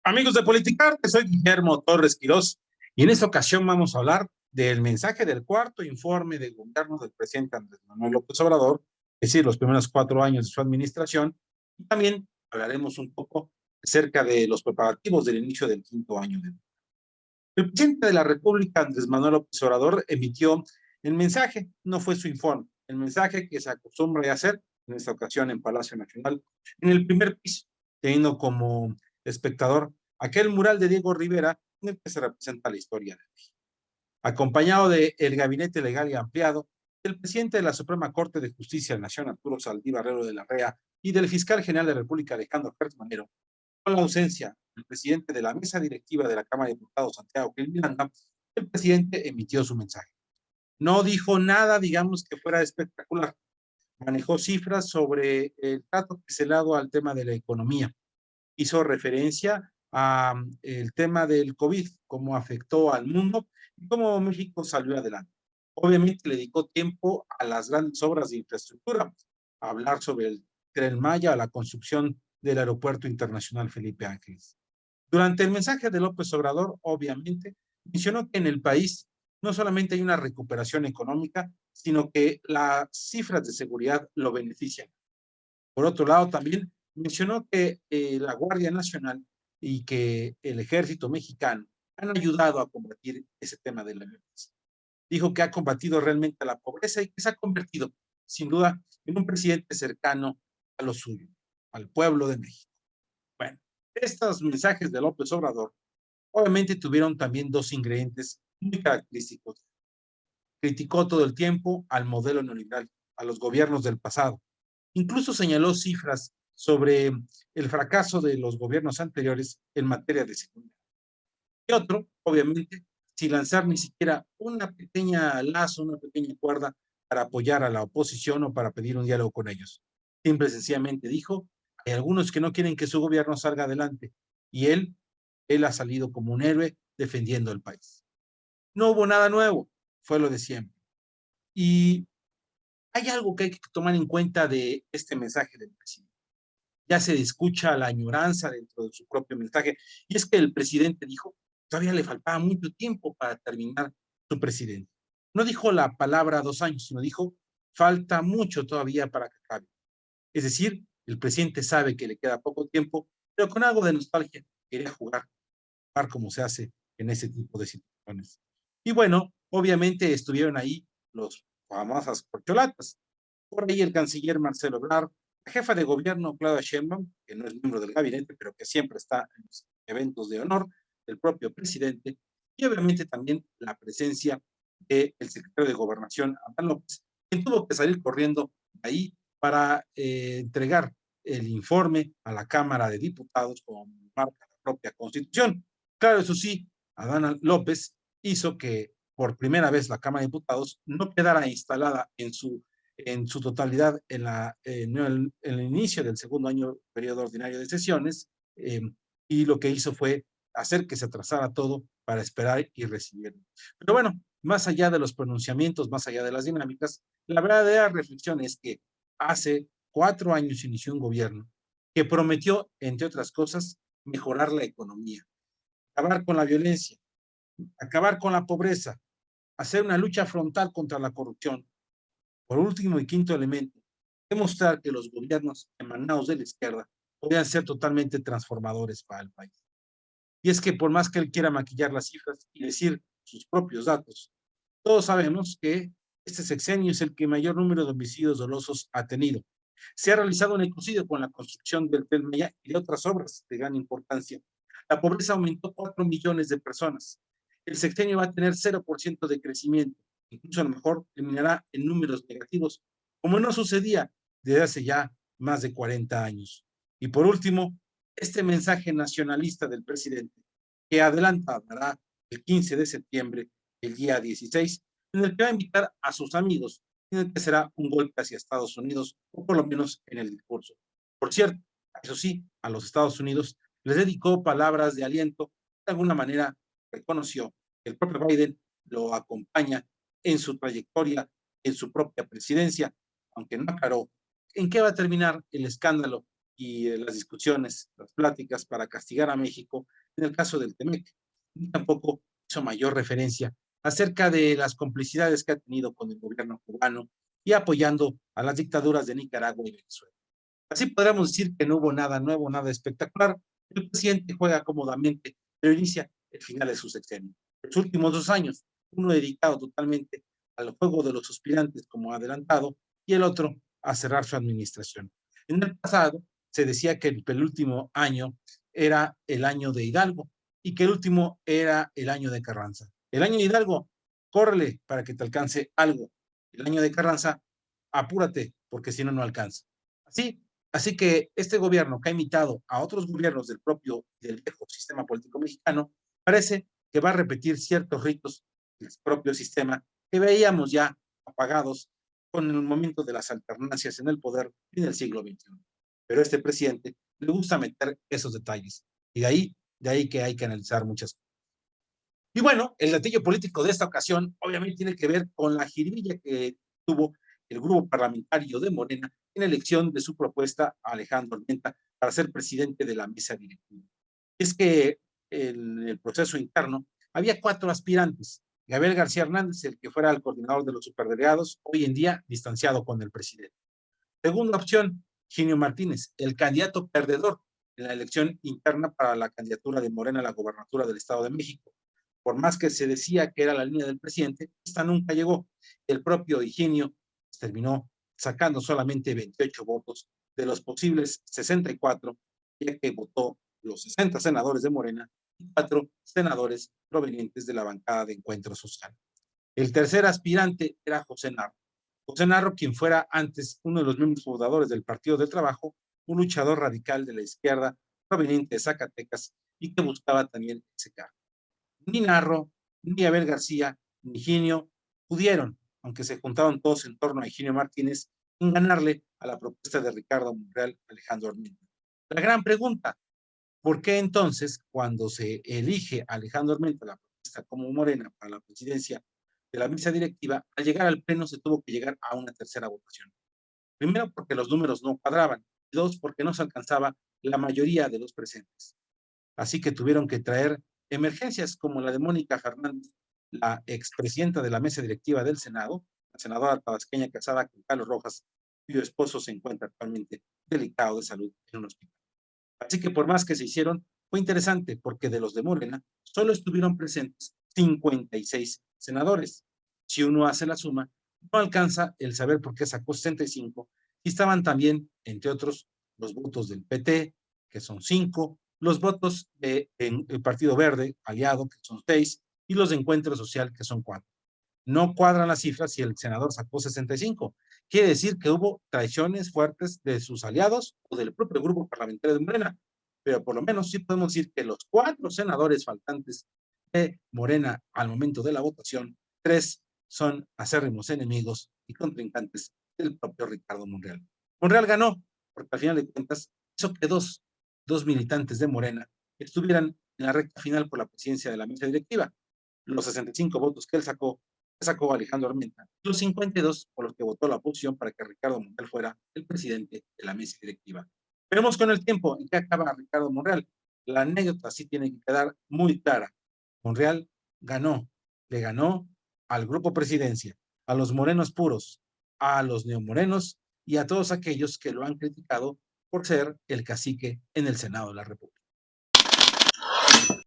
Amigos de Politicarte, soy Guillermo Torres Quirós y en esta ocasión vamos a hablar del mensaje del cuarto informe de gobierno del presidente Andrés Manuel López Obrador, es decir, los primeros 4 años de su administración, y también hablaremos un poco acerca de los preparativos del inicio del quinto año de. El presidente de la República, Andrés Manuel López Obrador, emitió el mensaje, no fue su informe, el mensaje que se acostumbra a hacer, en esta ocasión en Palacio Nacional, en el primer piso, teniendo como espectador aquel mural de Diego Rivera en el que se representa la historia de México. Acompañado del gabinete legal y ampliado, del presidente de la Suprema Corte de Justicia de la Nación, Arturo Saldívar Herrero de la Rea, y del fiscal general de la República, Alejandro Gertz Manero, con la ausencia del presidente de la mesa directiva de la Cámara de Diputados, Santiago Krill Miranda, el presidente emitió su mensaje. No dijo nada, digamos, que fuera espectacular. Manejó cifras sobre el trato que se le ha dado al tema de la economía. Hizo referencia a el tema del COVID, cómo afectó al mundo y cómo México salió adelante. Obviamente le dedicó tiempo a las grandes obras de infraestructura, a hablar sobre el Tren Maya, a la construcción del Aeropuerto Internacional Felipe Ángeles. Durante el mensaje de López Obrador, obviamente, mencionó que en el país no solamente hay una recuperación económica, sino que las cifras de seguridad lo benefician. Por otro lado, también mencionó que la Guardia Nacional y que el Ejército Mexicano han ayudado a combatir ese tema de la violencia. Dijo que ha combatido realmente la pobreza y que se ha convertido, sin duda, en un presidente cercano a lo suyo, al pueblo de México. Bueno, estos mensajes de López Obrador obviamente tuvieron también dos ingredientes muy característicos. Criticó todo el tiempo al modelo neoliberal, a los gobiernos del pasado. Incluso señaló cifras sobre el fracaso de los gobiernos anteriores en materia de seguridad. Y otro, obviamente, sin lanzar ni siquiera una pequeña lazo, una pequeña cuerda para apoyar a la oposición o para pedir un diálogo con ellos. Simple y sencillamente dijo, hay algunos que no quieren que su gobierno salga adelante y él ha salido como un héroe defendiendo el país. No hubo nada nuevo, fue lo de siempre. Y hay algo que hay que tomar en cuenta de este mensaje del presidente. Ya se escucha la añoranza dentro de su propio mensaje, y es que el presidente dijo, todavía le faltaba mucho tiempo para terminar su presidente. No dijo la palabra 2 años, sino dijo, falta mucho todavía para que acabe. Es decir, el presidente sabe que le queda poco tiempo, pero con algo de nostalgia quería jugar como se hace en ese tipo de situaciones. Y bueno, obviamente estuvieron ahí los famosas corcholatas. Por ahí el canciller Marcelo Ebrard, la jefa de gobierno Claudia Sheinbaum, que no es miembro del gabinete, pero que siempre está en los eventos de honor del propio presidente, y obviamente también la presencia del secretario de Gobernación, Adán López, quien tuvo que salir corriendo de ahí para entregar el informe a la Cámara de Diputados como marca la propia Constitución. Claro, eso sí, Adán López hizo que por primera vez la Cámara de Diputados no quedara instalada en su totalidad en el inicio del segundo año periodo ordinario de sesiones, y lo que hizo fue hacer que se atrasara todo para esperar y recibirlo. Pero bueno, más allá de los pronunciamientos, más allá de las dinámicas, la verdadera reflexión es que hace 4 años inició un gobierno que prometió, entre otras cosas, mejorar la economía, acabar con la violencia, acabar con la pobreza, hacer una lucha frontal contra la corrupción. Por último y quinto elemento, demostrar que los gobiernos emanados de la izquierda podrían ser totalmente transformadores para el país. Y es que por más que él quiera maquillar las cifras y decir sus propios datos, todos sabemos que este sexenio es el que mayor número de homicidios dolosos ha tenido. Se ha realizado un ecocidio con la construcción del Tren Maya y de otras obras de gran importancia. La pobreza aumentó 4 millones de personas. El sexenio va a tener 0% de crecimiento. Incluso a lo mejor terminará en números negativos, como no sucedía desde hace ya más de 40 años. Y por último, este mensaje nacionalista del presidente, que adelanta, dará el 15 de septiembre, el día 16, en el que va a invitar a sus amigos, en el que será un golpe hacia Estados Unidos, o por lo menos en el discurso. Por cierto, eso sí, a los Estados Unidos les dedicó palabras de aliento, de alguna manera reconoció que el propio Biden lo acompaña en su trayectoria, en su propia presidencia, aunque no aclaró en qué va a terminar el escándalo y las discusiones, las pláticas para castigar a México en el caso del Temec. Ni tampoco hizo mayor referencia acerca de las complicidades que ha tenido con el gobierno cubano y apoyando a las dictaduras de Nicaragua y Venezuela. Así podríamos decir que no hubo nada nuevo, nada espectacular. El presidente juega cómodamente, pero inicia el final de su sexenio. Los últimos 2 años, uno dedicado totalmente al juego de los suspirantes como adelantado y el otro a cerrar su administración. En el pasado se decía que el penúltimo año era el año de Hidalgo y que el último era el año de Carranza. El año de Hidalgo, córrele para que te alcance algo. El año de Carranza, apúrate porque si no, no alcanza. Así Así que este gobierno que ha imitado a otros gobiernos del propio y del viejo sistema político mexicano, parece que va a repetir ciertos ritos del propio sistema que veíamos ya apagados con el momento de las alternancias en el poder en el siglo XXI. Pero a este presidente le gusta meter esos detalles y de ahí que hay que analizar muchas cosas. Y bueno, el gatillo político de esta ocasión obviamente tiene que ver con la jiribilla que tuvo el grupo parlamentario de Morena en elección de su propuesta a Alejandro Armenta para ser presidente de la mesa directiva. Es que en el proceso interno había 4 aspirantes. Gabriel García Hernández, el que fuera el coordinador de los superdelegados, hoy en día distanciado con el presidente. Segunda opción, Ginio Martínez, el candidato perdedor en la elección interna para la candidatura de Morena a la gobernatura del Estado de México. Por más que se decía que era la línea del presidente, esta nunca llegó. El propio Higinio terminó sacando solamente 28 votos de los posibles 64, ya que votó los 60 senadores de Morena y 4 senadores provenientes de la bancada de Encuentro Social. El tercer aspirante era José Narro. José Narro, quien fuera antes uno de los miembros fundadores del Partido del Trabajo, un luchador radical de la izquierda proveniente de Zacatecas y que buscaba también ese cargo. Ni Narro, ni Abel García, ni Higinio pudieron, aunque se juntaron todos en torno a Higinio Martínez, en ganarle a la propuesta de Ricardo Monreal Alejandro Armenta. La gran pregunta, ¿por qué entonces, cuando se elige a Alejandro Armenta la propuesta como Morena para la presidencia de la mesa directiva, al llegar al pleno se tuvo que llegar a una tercera votación? Primero, porque los números no cuadraban, y dos, porque no se alcanzaba la mayoría de los presentes. Así que tuvieron que traer emergencias como la de Mónica Fernández, la expresidenta de la mesa directiva del Senado, la senadora tabasqueña casada con Carlos Rojas, cuyo esposo se encuentra actualmente delicado de salud en un hospital. Así que por más que se hicieron, fue interesante porque de los de Morena solo estuvieron presentes 56 senadores. Si uno hace la suma, no alcanza el saber por qué sacó 65 y estaban también, entre otros, los votos del PT, que son 5, los votos del Partido Verde, aliado, que son 6, y los de Encuentro Social, que son 4. No cuadran las cifras si el senador sacó 65. Quiere decir que hubo traiciones fuertes de sus aliados o del propio grupo parlamentario de Morena, pero por lo menos sí podemos decir que los 4 senadores faltantes de Morena al momento de la votación, 3 son acérrimos enemigos y contrincantes del propio Ricardo Monreal. Monreal ganó, porque al final de cuentas hizo que dos militantes de Morena estuvieran en la recta final por la presidencia de la mesa directiva. Los 65 votos que él sacó Alejandro Armenta, los 52 por los que votó la oposición para que Ricardo Monreal fuera el presidente de la mesa directiva. Veremos con el tiempo en qué acaba Ricardo Monreal. La anécdota sí tiene que quedar muy clara. Monreal le ganó al grupo presidencia, a los morenos puros, a los neomorenos y a todos aquellos que lo han criticado por ser el cacique en el Senado de la República.